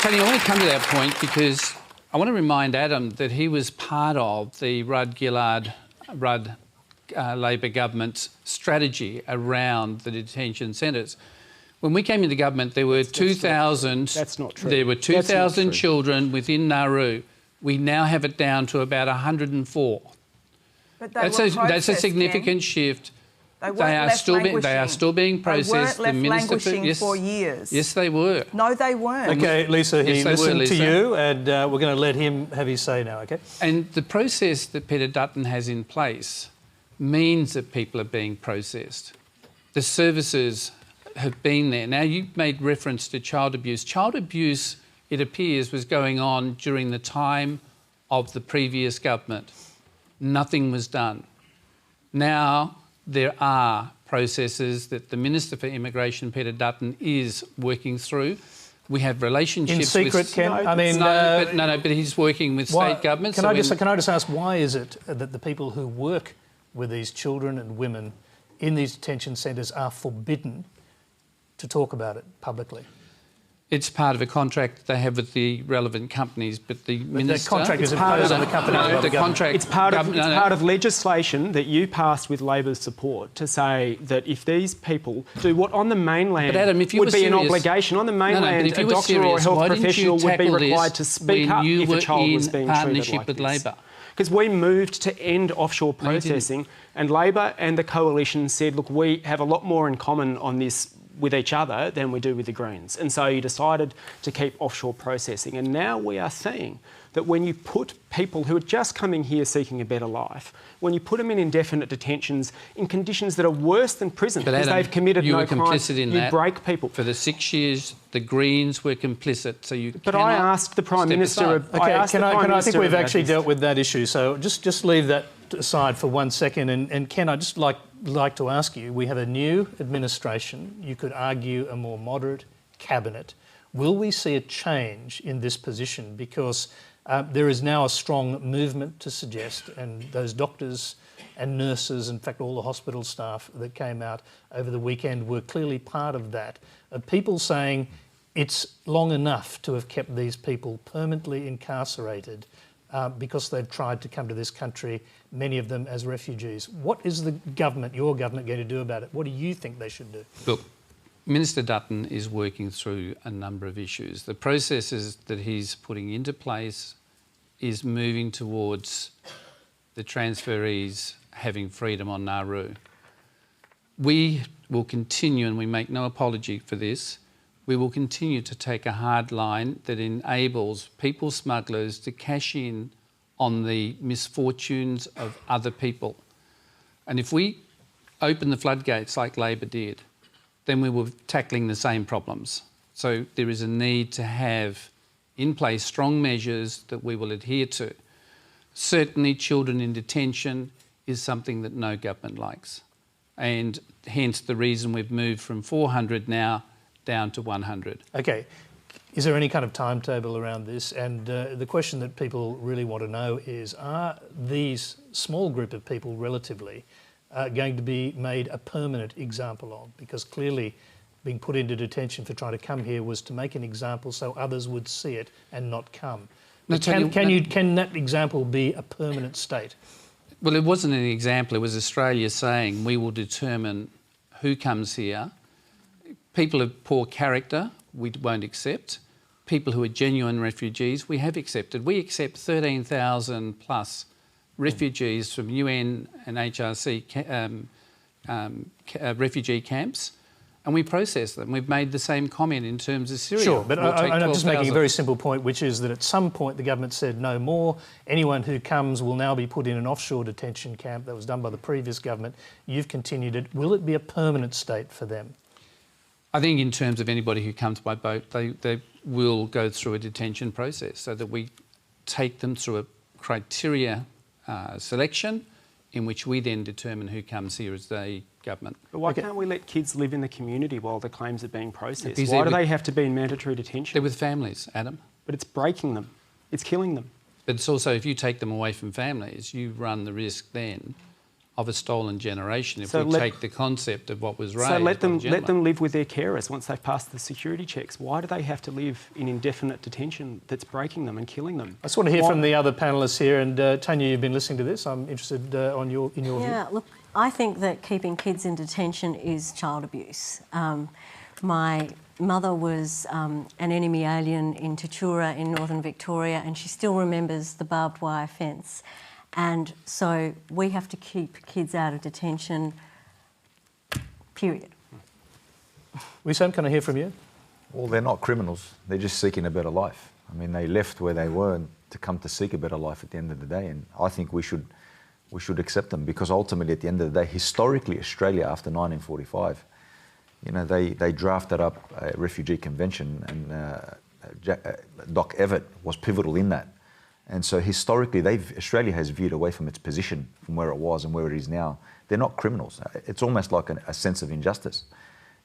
Tony, I want to come to that point because I want to remind Adam that he was part of the Rudd Labor government's strategy around the detention centres. When we came into government, there were 2,000. That's not true. There were 2,000 children within Nauru. We now have it down to about 104. But that's a significant shift. They are still being processed. They weren't left languishing for years. Yes, they were. No, they weren't. OK, Lisa, he listened to you, and we're going to let him have his say now, OK? And the process that Peter Dutton has in place means that people are being processed. The services have been there. Now, you made reference to child abuse. Child abuse, it appears, was going on during the time of the previous government. Nothing was done. Now, there are processes that the Minister for Immigration, Peter Dutton, is working through. We have relationships in secret, Ken? But he's working with state governments. Can I just ask, why is it that the people who work with these children and women in these detention centres are forbidden to talk about it publicly? It's part of a contract they have with the relevant companies, but the minister... The contract is imposed on the company. No, the contract... It's part of legislation that you passed with Labor's support to say that if these people do what on the mainland but Adam, if you would be serious, an obligation, on the mainland if you a doctor serious, or a health professional would be required to speak up if a child was being treated like with this. Labor. Because we moved to end offshore processing and Labor and the coalition said, look, we have a lot more in common on this with each other than we do with the Greens. And so you decided to keep offshore processing. And now we are seeing that when you put people who are just coming here seeking a better life, when you put them in indefinite detentions in conditions that are worse than prison because they've committed no crimes, you break people. For the 6 years, the Greens were complicit, so you But I asked the Prime Minister... I think we've actually dealt with that issue, so just leave that aside for 1 second. And Ken, I'd just like to ask you, we have a new administration, you could argue a more moderate cabinet. Will we see a change in this position? Because there is now a strong movement to suggest, and those doctors and nurses, in fact all the hospital staff that came out over the weekend were clearly part of that, of people saying it's long enough to have kept these people permanently incarcerated because they've tried to come to this country, many of them as refugees. What is the government, your government, going to do about it? What do you think they should do? Look, Minister Dutton is working through a number of issues. The processes that he's putting into place is moving towards the transferees having freedom on Nauru. We will continue, and we make no apology for this, we will continue to take a hard line that enables people smugglers to cash in on the misfortunes of other people. And if we open the floodgates like Labor did, then we were tackling the same problems. So there is a need to have in place strong measures that we will adhere to. Certainly children in detention is something that no government likes. And hence the reason we've moved from 400 now down to 100. Okay. Is there any kind of timetable around this? And the question that people really want to know is, are these small group of people relatively going to be made a permanent example of? Because clearly being put into detention for trying to come here was to make an example so others would see it and not come. Can that example be a permanent state? Well, it wasn't an example. It was Australia saying we will determine who comes here. People of poor character, we won't accept. People who are genuine refugees, we have accepted. We accept 13,000 plus refugees from UN and HRC refugee camps, and we process them. We've made the same comment in terms of Syria. Sure, but I'm just making a very simple point, which is that at some point the government said no more. Anyone who comes will now be put in an offshore detention camp. That was done by the previous government. You've continued it. Will it be a permanent state for them? I think in terms of anybody who comes by boat, they will go through a detention process so that we take them through a criteria selection in which we then determine who comes here as the government. But why can't we let kids live in the community while the claims are being processed? Why do they have to be in mandatory detention? They're with families, Adam. But it's breaking them. It's killing them. But it's also, if you take them away from families, you run the risk then of a stolen generation if we take the concept of what was raised. So let them live with their carers once they've passed the security checks. Why do they have to live in indefinite detention that's breaking them and killing them? I just want to hear from the other panellists here, and Tanya, you've been listening to this. I'm interested in your view. Yeah, look, I think that keeping kids in detention is child abuse. My mother was an enemy alien in Tatura in northern Victoria, and she still remembers the barbed wire fence. And so we have to keep kids out of detention, period. Wesam, can I hear from you? Well, they're not criminals. They're just seeking a better life. I mean, they left where they were to come to seek a better life at the end of the day. And I think we should accept them, because ultimately, at the end of the day, historically, Australia, after 1945, you know, they drafted up a refugee convention, and Doc Evatt was pivotal in that. And so historically, Australia has veered away from its position from where it was and where it is now. They're not criminals. It's almost like a sense of injustice.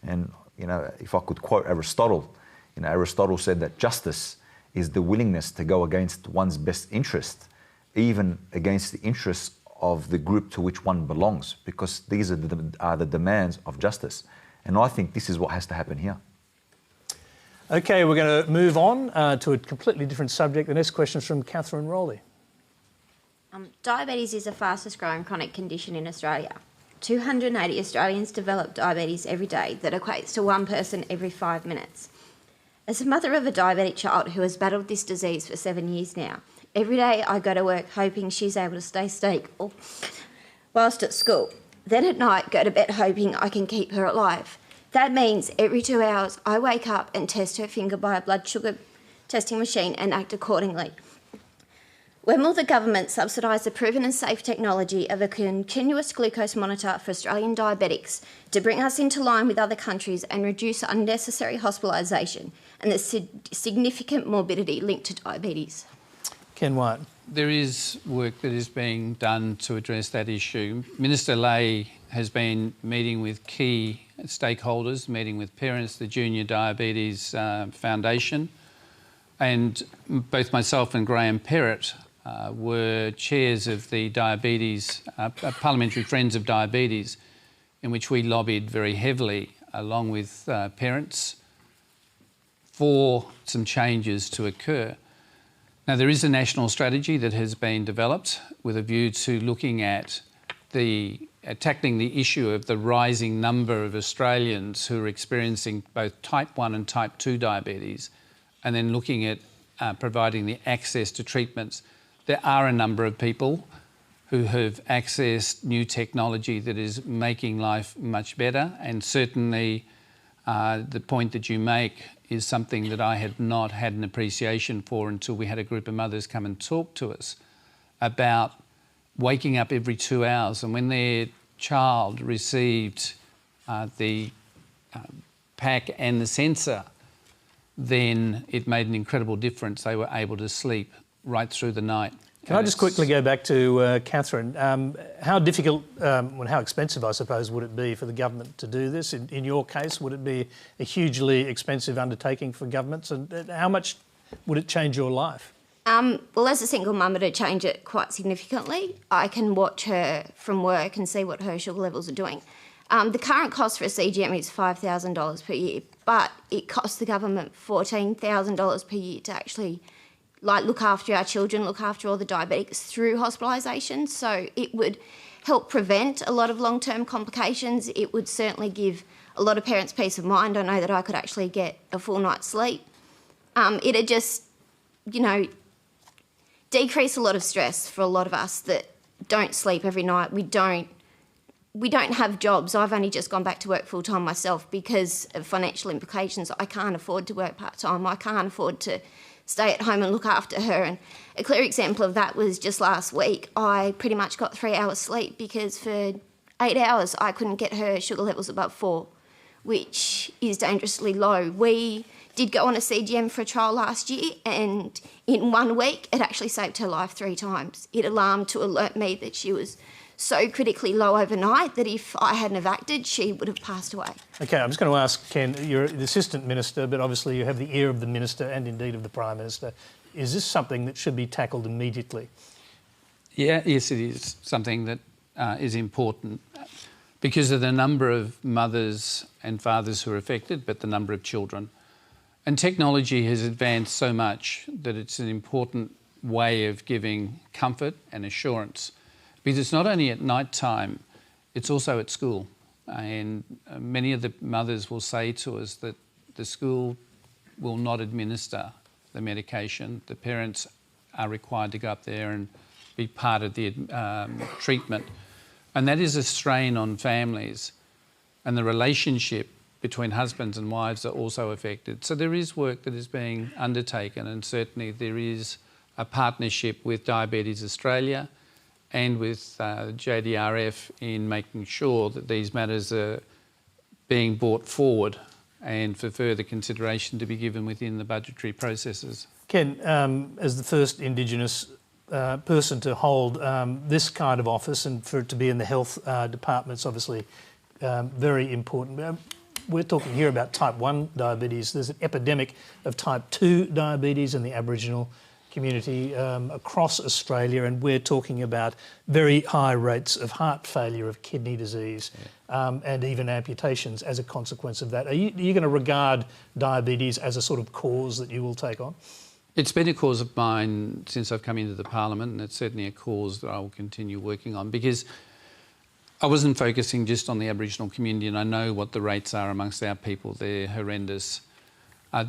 And, you know, if I could quote Aristotle, you know, Aristotle said that justice is the willingness to go against one's best interest, even against the interests of the group to which one belongs, because these are the demands of justice. And I think this is what has to happen here. Okay, we're going to move on to a completely different subject. The next question is from Catherine Rowley. Diabetes is the fastest growing chronic condition in Australia. 280 Australians develop diabetes every day. That equates to one person every 5 minutes. As a mother of a diabetic child who has battled this disease for 7 years now, every day I go to work hoping she's able to stay stable whilst at school. Then at night go to bed hoping I can keep her alive. That means every 2 hours I wake up and test her finger by a blood sugar testing machine and act accordingly. When will the government subsidise the proven and safe technology of a continuous glucose monitor for Australian diabetics to bring us into line with other countries and reduce unnecessary hospitalisation and the significant morbidity linked to diabetes? Ken White. There is work that is being done to address that issue. Minister Lay has been meeting with key stakeholders, meeting with parents, the Junior Diabetes Foundation, and both myself and Graham Perrott were chairs of the Diabetes, Parliamentary Friends of Diabetes, in which we lobbied very heavily, along with parents, for some changes to occur. Now, there is a national strategy that has been developed with a view to looking at tackling the issue of the rising number of Australians who are experiencing both type 1 and type 2 diabetes, and then looking at providing the access to treatments. There are a number of people who have accessed new technology that is making life much better, and certainly the point that you make is something that I had not had an appreciation for until we had a group of mothers come and talk to us about waking up every 2 hours, and when their child received the pack and the sensor, then it made an incredible difference. They were able to sleep right through the night. Can I just quickly go back to Catherine? How difficult, and how expensive, I suppose, would it be for the government to do this? In your case, would it be a hugely expensive undertaking for governments? And how much would it change your life? Well, as a single mum, it'd change it quite significantly. I can watch her from work and see what her sugar levels are doing. The current cost for a CGM is $5,000 per year, but it costs the government $14,000 per year to actually look after our children, look after all the diabetics through hospitalisation. So it would help prevent a lot of long-term complications. It would certainly give a lot of parents peace of mind. I know that I could actually get a full night's sleep. It'd just, decrease a lot of stress for a lot of us that don't sleep every night. We don't have jobs. I've only just gone back to work full-time myself because of financial implications. I can't afford to work part-time. I can't afford to stay at home and look after her. And a clear example of that was just last week. I pretty much got 3 hours sleep because for 8 hours I couldn't get her sugar levels above 4, which is dangerously low. We did go on a CGM for a trial last year, and in 1 week it actually saved her life 3 times. It alarmed to alert me that she was so critically low overnight that if I hadn't have acted, she would have passed away. OK, I'm just going to ask Ken, you're the Assistant Minister, but obviously you have the ear of the Minister and indeed of the Prime Minister. Is this something that should be tackled immediately? Yes, it is something that is important because of the number of mothers and fathers who are affected, but the number of children. And technology has advanced so much that it's an important way of giving comfort and assurance. Because it's not only at night time, it's also at school. And many of the mothers will say to us that the school will not administer the medication. The parents are required to go up there and be part of the treatment. And that is a strain on families. And the relationship between husbands and wives are also affected. So there is work that is being undertaken, and certainly there is a partnership with Diabetes Australia and with JDRF in making sure that these matters are being brought forward and for further consideration to be given within the budgetary processes. Ken, as the first Indigenous person to hold this kind of office, and for it to be in the health department's obviously very important. We're talking here about type 1 diabetes. There's an epidemic of type 2 diabetes in the Aboriginal community across Australia, and we're talking about very high rates of heart failure, of kidney disease, and even amputations as a consequence of that. Are you going to regard diabetes as a sort of cause that you will take on? It's been a cause of mine since I've come into the Parliament, and it's certainly a cause that I will continue working on, because I wasn't focusing just on the Aboriginal community, and I know what the rates are amongst our people. They're horrendous.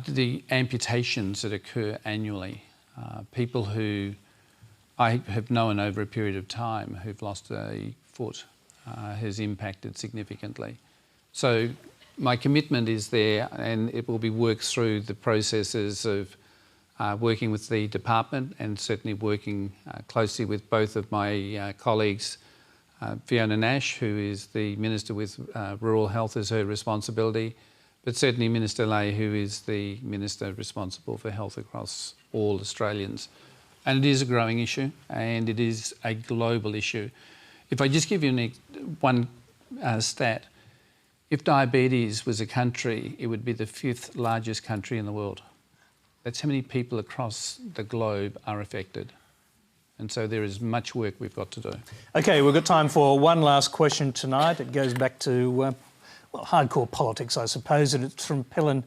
The amputations that occur annually, people who I have known over a period of time who've lost a foot, has impacted significantly. So my commitment is there, and it will be worked through the processes of working with the department, and certainly working closely with both of my colleagues, Fiona Nash, who is the Minister with Rural Health as her responsibility, but certainly Minister Lay, who is the Minister responsible for health across all Australians. And it is a growing issue, and it is a global issue. If I just give you one stat, if diabetes was a country, it would be the 5th largest country in the world. That's how many people across the globe are affected. And so there is much work we've got to do. OK, we've got time for one last question tonight. It goes back to, well, hardcore politics, I suppose, and it's from Pelin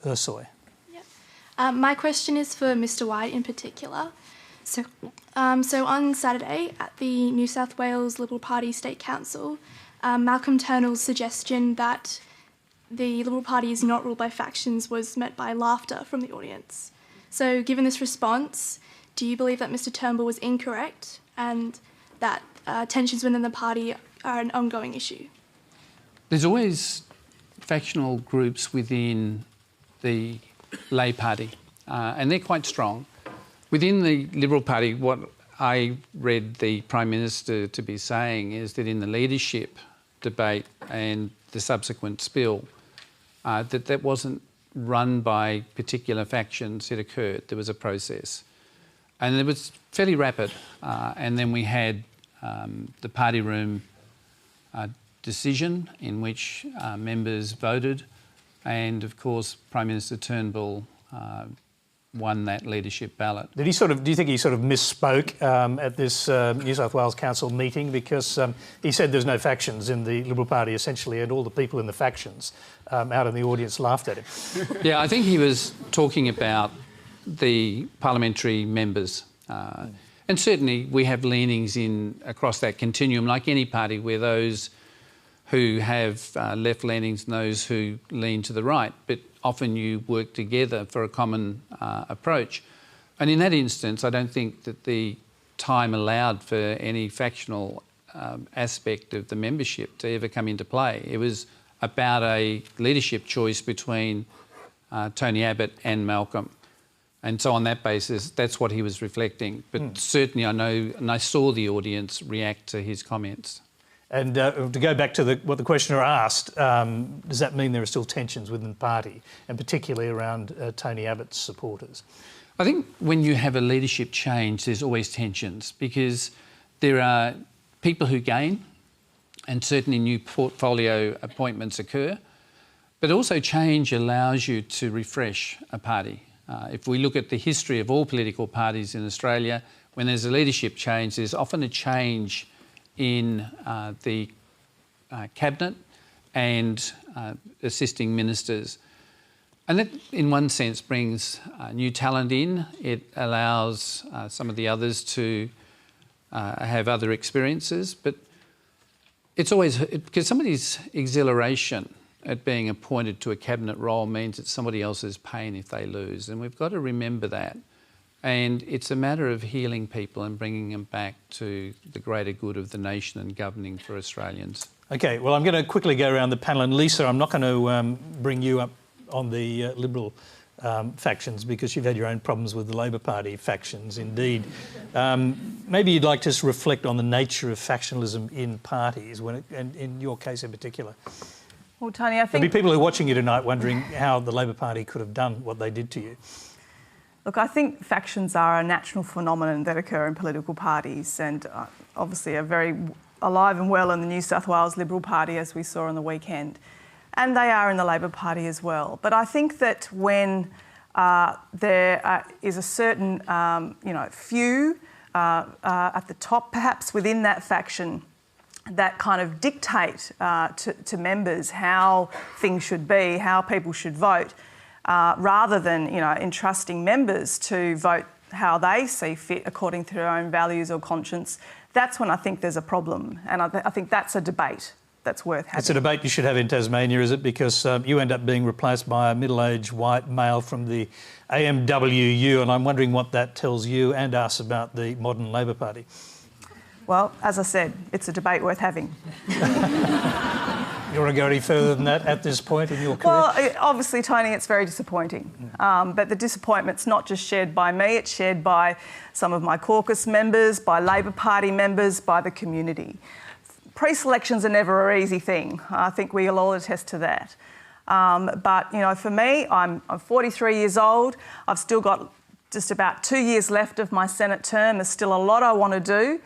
Ursoy. Yep. My question is for Mr White in particular. So on Saturday at the New South Wales Liberal Party State Council, Malcolm Turnbull's suggestion that the Liberal Party is not ruled by factions was met by laughter from the audience. So given this response, do you believe that Mr Turnbull was incorrect and that tensions within the party are an ongoing issue? There's always factional groups within the Labor Party, and they're quite strong. Within the Liberal Party, what I read the Prime Minister to be saying is that in the leadership debate and the subsequent spill, that wasn't run by particular factions. It occurred. There was a process. And it was fairly rapid. And then we had the party room decision in which members voted. And of course, Prime Minister Turnbull won that leadership ballot. Did he do you think he sort of misspoke at this New South Wales Council meeting? Because he said there's no factions in the Liberal Party, essentially, and all the people in the factions out in the audience laughed at him. Yeah, I think he was talking about the parliamentary members. And certainly we have leanings across that continuum, like any party, where those who have left leanings and those who lean to the right, but often you work together for a common approach. And in that instance, I don't think that the time allowed for any factional aspect of the membership to ever come into play. It was about a leadership choice between Tony Abbott and Malcolm. And so on that basis, that's what he was reflecting. But certainly I know, and I saw the audience react to his comments. And to go back to what the questioner asked, does that mean there are still tensions within the party, and particularly around Tony Abbott's supporters? I think when you have a leadership change, there's always tensions, because there are people who gain, and certainly new portfolio appointments occur, but also change allows you to refresh a party. If we look at the history of all political parties in Australia, when there's a leadership change, there's often a change in the cabinet and assisting ministers. And that, in one sense, brings new talent in. It allows some of the others to have other experiences. But it's always, because somebody's exhilaration at being appointed to a cabinet role means it's somebody else's pain if they lose. And we've got to remember that. And it's a matter of healing people and bringing them back to the greater good of the nation and governing for Australians. OK, well, I'm going to quickly go around the panel. And Lisa, I'm not going to bring you up on the Liberal factions, because you've had your own problems with the Labor Party factions, indeed. Maybe you'd like to just reflect on the nature of factionalism in parties, and in your case in particular. Well, Tony, I think there'll be people who are watching you tonight wondering how the Labor Party could have done what they did to you. Look, I think factions are a natural phenomenon that occur in political parties, and obviously are very alive and well in the New South Wales Liberal Party, as we saw on the weekend. And they are in the Labor Party as well. But I think that when there is a certain, few at the top, perhaps within that faction, that kind of dictate to members how things should be, how people should vote, rather than, entrusting members to vote how they see fit according to their own values or conscience. That's when I think there's a problem, and I think that's a debate that's worth having. It's a debate you should have in Tasmania, is it? Because you end up being replaced by a middle-aged white male from the AMWU, and I'm wondering what that tells you and us about the modern Labor Party. Well, as I said, it's a debate worth having. You want to go any further than that at this point in your career? Well, obviously, Tony, it's very disappointing. But the disappointment's not just shared by me, it's shared by some of my caucus members, by Labor Party members, by the community. Pre-selections are never an easy thing. I think we'll all attest to that. But, for me, I'm 43 years old. I've still got just about 2 years left of my Senate term. There's still a lot I want to do.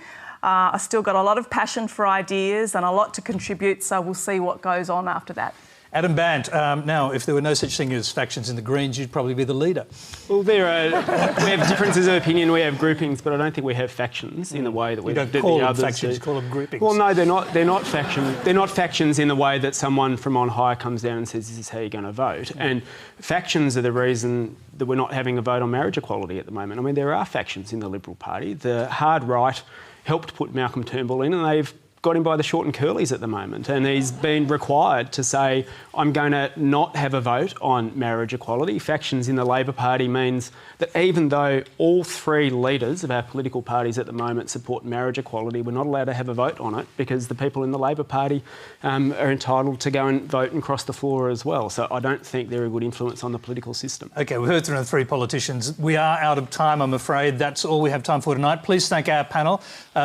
I've still got a lot of passion for ideas and a lot to contribute, so we'll see what goes on after that. Adam Bant, now, if there were no such thing as factions in the Greens, you'd probably be the leader. Well, we have differences of opinion, we have groupings, but I don't think we have factions in the way that we don't call them factions, you call them groupings. Well, no, they're not factions. They're not factions in the way that someone from on high comes down and says, this is how you're going to vote. And factions are the reason that we're not having a vote on marriage equality at the moment. I mean, there are factions in the Liberal Party. The hard right helped put Malcolm Turnbull in, and they've got him by the short and curlies at the moment, and he's been required to say, I'm going to not have a vote on marriage equality. Factions in the Labor Party means that even though all three leaders of our political parties at the moment support marriage equality, we're not allowed to have a vote on it because the people in the Labor Party are entitled to go and vote and cross the floor as well. So I don't think they're a good influence on the political system. OK, we've heard from the three politicians. We are out of time, I'm afraid. That's all we have time for tonight. Please thank our panel,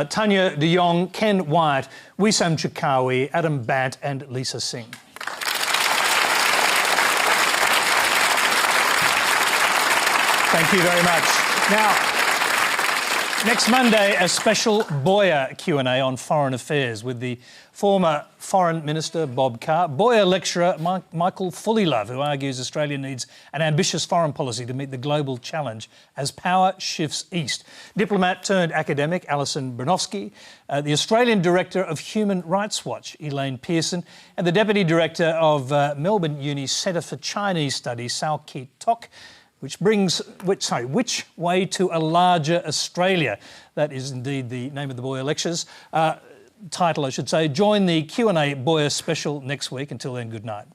Tanya de Jong, Ken Wyatt, Wesam Charkawi, Adam Bant and Lisa Singh. Thank you very much. Now, next Monday, a special Boyer Q&A on foreign affairs with the former Foreign Minister Bob Carr, Boyer lecturer Michael Fullilove, who argues Australia needs an ambitious foreign policy to meet the global challenge as power shifts east, diplomat turned academic Alison Bronowski, the Australian Director of Human Rights Watch Elaine Pearson, and the Deputy Director of Melbourne Uni's Centre for Chinese Studies Sao Ki Tok, which way to a larger Australia? That is indeed the name of the Boyer Lectures. Title, I should say. Join the Q&A Boyer special next week. Until then, good night.